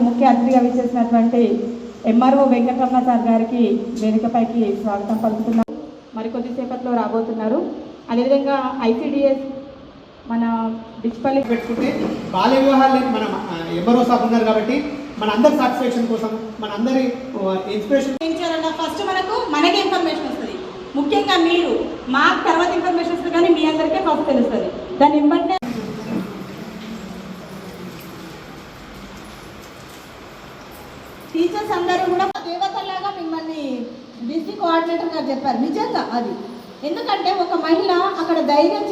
ముఖ్య అతిథిగా విచ్చేసినటువంటి ఎంఆర్ఓ వెంకటరమణ సార్ గారికి వేదికపైకి స్వాగతం పలుకుతున్నారు. మరికొద్దిసేపట్లో రాబోతున్నారు. అదేవిధంగా ఐసిడిఎస్ మన డిస్పల్లి పెట్టుకుంటే బాల్య వివాహాలు మన ఎంఆర్ఓ సార్ ఉన్నారు కాబట్టి మన అందరి సాటిస్ఫాక్షన్ కోసం మన అందరి ఇన్స్పిరేషన్ ఫస్ట్ మనకే ఇన్ఫర్మేషన్ వస్తుంది. ముఖ్యంగా మీరు మాకు తర్వాత ఇన్ఫర్మేషన్ వస్తుంది, కానీ మీ అందరికీ ఫస్ట్ తెలుస్తుంది. దాన్ని ఇవ్వండి. టీచర్స్ అందరూ కూడా దేవతలాగా మిమ్మల్ని డిస్ట్రిక్ట్ కోఆర్డినేటర్ గారు చెప్పారు. నిజంగా అది ఎందుకంటే ఒక మహిళ అక్కడ ధైర్యం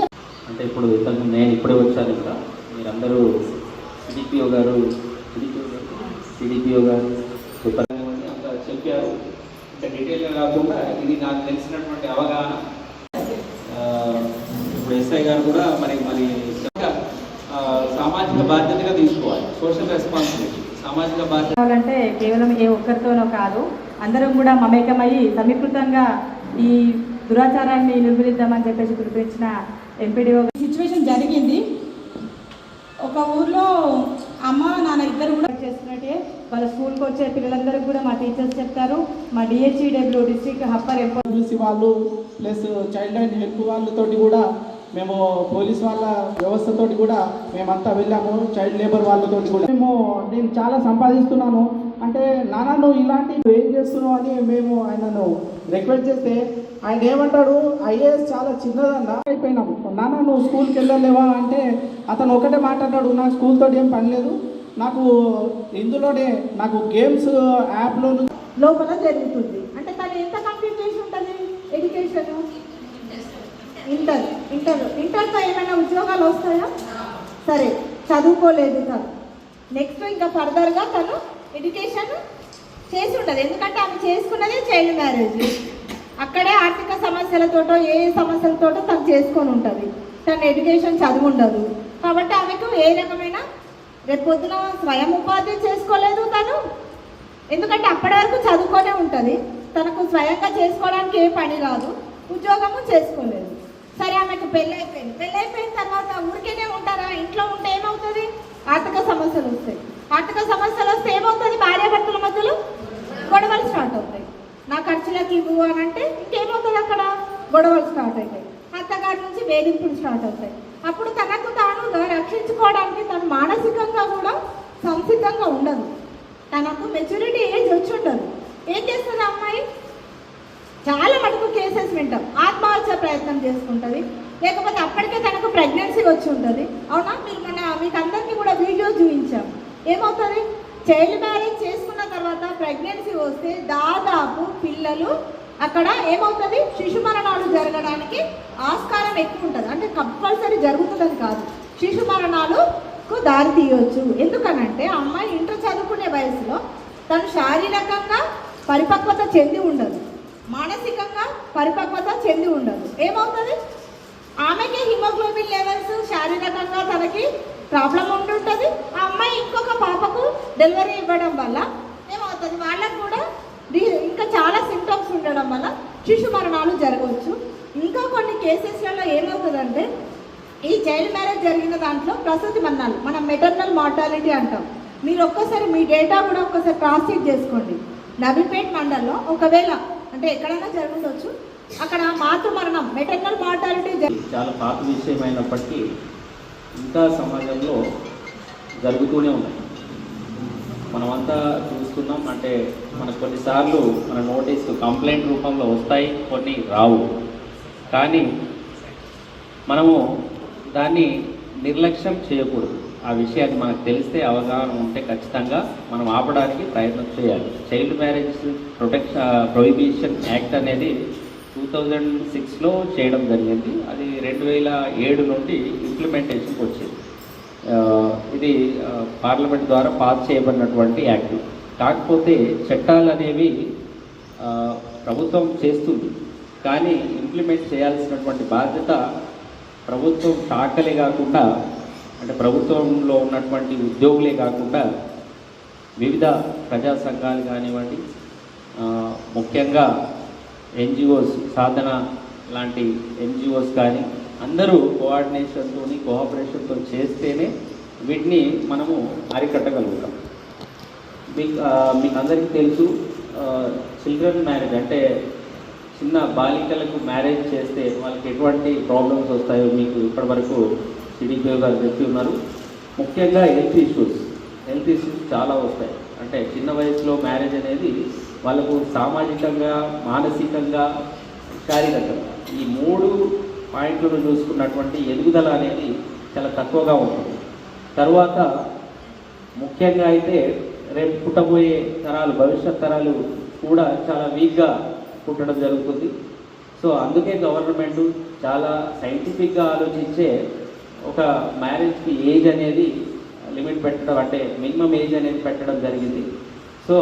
అంటే ఇప్పుడు నేను ఇప్పుడే వచ్చాను ఇక్కడ. మీరందరూ సిడిపిఓ గారు అంత చెప్పారు. అంటే డీటెయిల్గా కాకుండా ఇది నాకు తెలిసినటువంటి అవగాహన. ఇప్పుడు ఎస్ఐ గారు కూడా మరి సామాజిక బాధ్యతగా తీసుకోవాలి. సోషల్ రెస్పాన్సిబిలిటీ, సామాజిక బాధ్యత అంటే కేవలం ఏ ఒక్కరితోనో కాదు, అందరం కూడా మమేకమయ్యి సమీకృతంగా ఈ దురాచారాన్ని నిర్మూలిద్దామని చెప్పేసి పిలిపించిన ఎంపీడీఓ సిచ్యువేషన్ జరిగింది. ఒక ఊర్లో అమ్మ నాన్న ఇద్దరు కూడా చేస్తున్నట్టే వాళ్ళ స్కూల్కి వచ్చే పిల్లలందరికీ కూడా మా టీచర్స్ చెప్తారు. మా డిహెచ్ఈడబ్ల్యూ డిస్ట్రిక్ట్ హప్పర్ ఎంపీసీ వాళ్ళు ప్లస్ చైల్డ్ లైన్ హెల్ప్ వాళ్ళతోటి కూడా మేము పోలీస్ వాళ్ళ వ్యవస్థతోటి కూడా మేమంతా వెళ్ళాము. చైల్డ్ లేబర్ వాళ్ళతోటి కూడా నేను చాలా సంపాదిస్తున్నాను అంటే నాన్న నువ్వు ఇలాంటివి ఏం చేస్తున్నావు అని మేము ఆయనను రిక్వెస్ట్ చేస్తే ఆయన ఏమంటాడు, ఐఏఎస్ చాలా చిన్నదన్నా అయిపోయినాము, నాన్న నువ్వు స్కూల్కి వెళ్ళలేవా అంటే అతను ఒకటే మాట్లాడాడు, నాకు స్కూల్ తోటి ఏం పని లేదు, నాకు ఇందులోనే నాకు గేమ్స్ యాప్లో లోపల జరుగుతుంది. అంటే తను ఎంత కంప్లీట్ చేసి ఉంటుంది ఎడ్యుకేషన్? ఇంటర్తో ఏమైనా ఉద్యోగాలు వస్తాయా? సరే, చదువుకోలేదు తను. నెక్స్ట్ ఇంకా ఫర్దర్గా తను ఎడ్యుకేషన్ చేసి ఉంటుంది. ఎందుకంటే ఆమె చేసుకున్నదే చైల్డ్ మ్యారేజ్. అక్కడే ఆర్థిక సమస్యలతోటో ఏ సమస్యలతోటో తను చేసుకొని ఉంటుంది. తను ఎడ్యుకేషన్ చదువు ఉండదు కాబట్టి ఆమెకు ఏ రకమైన రేపు పొద్దున స్వయం ఉపాధి చేసుకోలేదు తను. ఎందుకంటే అప్పటి వరకు చదువుకొనే ఉంటుంది, తనకు స్వయంగా చేసుకోవడానికి ఏ పని రాదు, ఉద్యోగము చేసుకోలేదు. సరే, ఆమెకు పెళ్ళైపోయిన తర్వాత ఊరికేనే ఉంటారా? ఇంట్లో ఉంటే ఏమవుతుంది? ఆర్థిక సమస్యలు వస్తాయి. ఆర్థిక సమస్యలు వస్తే ఏమవుతుంది? భార్యాభర్తల మధ్యలో గొడవలు స్టార్ట్ అవుతాయి. నా ఖర్చులకు ఇవ్వు అని అంటే ఇంకేమవుతుంది? అక్కడ గొడవలు స్టార్ట్ అవుతాయి. అత్తగారి నుంచి వేధింపులు స్టార్ట్ అవుతాయి. అప్పుడు తనకు తాను రక్షించుకోవడానికి తను మానసికంగా కూడా సంసిద్ధంగా ఉండదు. తనకు మెచ్యూరిటీ ఏజ్ వచ్చి ఉండదు. ఏం చేస్తుంది అమ్మాయి? చాలా మటుకు కేసెస్ వింటాం, ఆత్మహత్య ప్రయత్నం చేసుకుంటుంది, లేకపోతే అప్పటికే తనకు ప్రెగ్నెన్సీ వచ్చి ఉంటుంది. అవునా? మీకు అందరికీ కూడా వీడియో చూపించాం. ఏమవుతుంది? చైల్డ్ మ్యారేజ్ చేసుకున్న తర్వాత ప్రెగ్నెన్సీ వస్తే దాదాపు పిల్లలు అక్కడ ఏమవుతుంది? శిశు మరణాలు జరగడానికి ఆస్కారం ఎక్కువ ఉంటుంది. అంటే కంపల్సరీ జరుగుతుందని కాదు, శిశు మరణాలకు దారి తీయవచ్చు. ఎందుకనంటే ఆ అమ్మాయి ఇంటర్ చదువుకునే వయసులో తను శారీరకంగా పరిపక్వత చెంది ఉండదు, మానసికంగా పరిపక్వత చెంది ఉండదు. ఏమవుతుంది? ఆమెకి హిమోగ్లోబిన్ లెవెల్స్ శారీరకంగా తనకి ప్రాబ్లం ఉంటుంటుంది. ఆ అమ్మాయి ఇంకొక పాపకు డెలివరీ ఇవ్వడం వల్ల ఏమవుతుంది? వాళ్ళకు కూడా ఇంకా చాలా సింటమ్స్ ఉండడం వల్ల శిశు మరణాలు జరగవచ్చు. ఇంకా కొన్ని కేసెస్లలో ఏమవుతుందంటే ఈ చైల్డ్ మ్యారేజ్ జరిగిన దాంట్లో ప్రసూతి మరణాలు, మనం మెటర్నల్ మార్టాలిటీ అంటాం. మీరు ఒక్కసారి మీ డేటా కూడా ఒక్కసారి క్రాస్ చెక్ చేసుకోండి. నవీపేట్ మండల్లో ఒకవేళ అంటే ఎక్కడైనా జరుగుండొచ్చు, అక్కడ మాతృ మరణం మెటర్నల్ మార్టాలిటీ చాలా పాత విషయం అయినప్పటికీ ఇంకా సమాజంలో జరుగుతూనే ఉన్నాయి. మనమంతా చూస్తున్నాం. అంటే మనకు కొన్నిసార్లు మన నోటీస్ కంప్లైంట్ రూపంలో వస్తాయి, కొన్ని రావు. కానీ మనము దాన్ని నిర్లక్ష్యం చేయకూడదు. ఆ విషయాన్ని మనకు తెలిస్తే, అవగాహన ఉంటే ఖచ్చితంగా మనం ఆపడానికి ప్రయత్నం చేయాలి. చైల్డ్ మ్యారేజ్ ప్రొహిబిషన్ యాక్ట్ అనేది 2006లో చేయడం జరిగింది. అది 2007 నుండి ఇంప్లిమెంటేషన్కి వచ్చింది. ఇది పార్లమెంట్ ద్వారా పాస్ చేయబడినటువంటి యాక్ట్. కాకపోతే చట్టాలు అనేవి ప్రభుత్వం చేస్తుంది, కానీ ఇంప్లిమెంట్ చేయాల్సినటువంటి బాధ్యత ప్రభుత్వం శాఖలే కాకుండా, అంటే ప్రభుత్వంలో ఉన్నటువంటి ఉద్యోగులే కాకుండా వివిధ ప్రజా సంఘాలు కానివ్వండి, ముఖ్యంగా ఎన్జిఓస్, సాధన లాంటి ఎన్జిఓస్ కానీ అందరూ కోఆర్డినేషన్తో చేస్తేనే వీటిని మనము అరికట్టగలుగుతాం. మీకు అందరికీ తెలుసు, చిల్డ్రన్ మ్యారేజ్ అంటే చిన్న బాలికలకు మ్యారేజ్ చేస్తే వాళ్ళకి ఎటువంటి ప్రాబ్లమ్స్ వస్తాయో మీకు ఇప్పటివరకు సిడిపిఓ గారు చెప్పి ఉన్నారు. ముఖ్యంగా హెల్త్ ఇష్యూస్ చాలా వస్తాయి. అంటే చిన్న వయసులో మ్యారేజ్ అనేది వాళ్ళకు సామాజికంగా, మానసికంగా, శారీరకంగా ఈ 3 పాయింట్లను చూసుకున్నటువంటి ఎదుగుదల అనేది చాలా తక్కువగా ఉంటుంది. తర్వాత ముఖ్యంగా అయితే రేపు పుట్టబోయే తరాలు, భవిష్యత్ తరాలు కూడా చాలా వీక్గా పుట్టడం జరుగుతుంది. సో అందుకే గవర్నమెంట్ చాలా సైంటిఫిక్గా ఆలోచించే ఒక మ్యారేజ్కి ఏజ్ అనేది లిమిట్ పెట్టడం, అంటే మినిమం ఏజ్ అనేది పెట్టడం జరిగింది. సో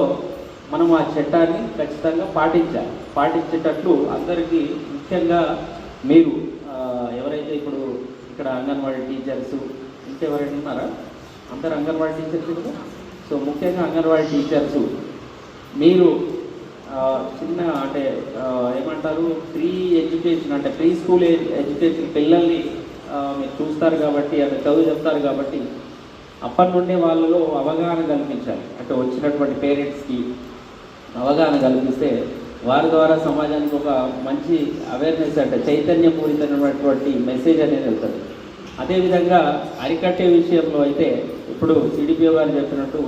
మనం ఆ చట్టాన్ని ఖచ్చితంగా పాటించేటట్లు అందరికీ, ముఖ్యంగా మీరు ఎవరైతే ఇప్పుడు ఇక్కడ అంగన్వాడీ టీచర్స్, ఇంకెవరైనా ఉన్నారా? అందరు అంగన్వాడీ టీచర్స్ కదా. సో ముఖ్యంగా అంగన్వాడీ టీచర్స్ మీరు చిన్న అంటే ఏమంటారు, ప్రీ ఎడ్యుకేషన్ అంటే ప్రీ స్కూల్ ఎడ్యుకేషన్ పిల్లల్ని మీరు చూస్తారు కాబట్టి, అంటే చదువు చెప్తారు కాబట్టి అప్పటి నుండే వాళ్ళలో అవగాహన కల్పించాలి. అంటే వచ్చినటువంటి పేరెంట్స్కి అవగాహన కల్పిస్తే వారి ద్వారా సమాజానికి ఒక మంచి అవేర్నెస్, అంటే చైతన్యపూరితమైనటువంటి మెసేజ్ అనేది వెళ్తుంది. అదేవిధంగా అరికట్టే విషయంలో అయితే ఇప్పుడు సిడిపిఓ గారు చెప్పినట్టు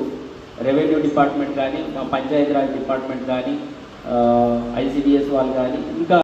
రెవెన్యూ డిపార్ట్మెంట్ కానీ, మా పంచాయతీరాజ్ డిపార్ట్మెంట్ కానీ, ఐసిడిఎస్ వాళ్ళు కానీ, ఇంకా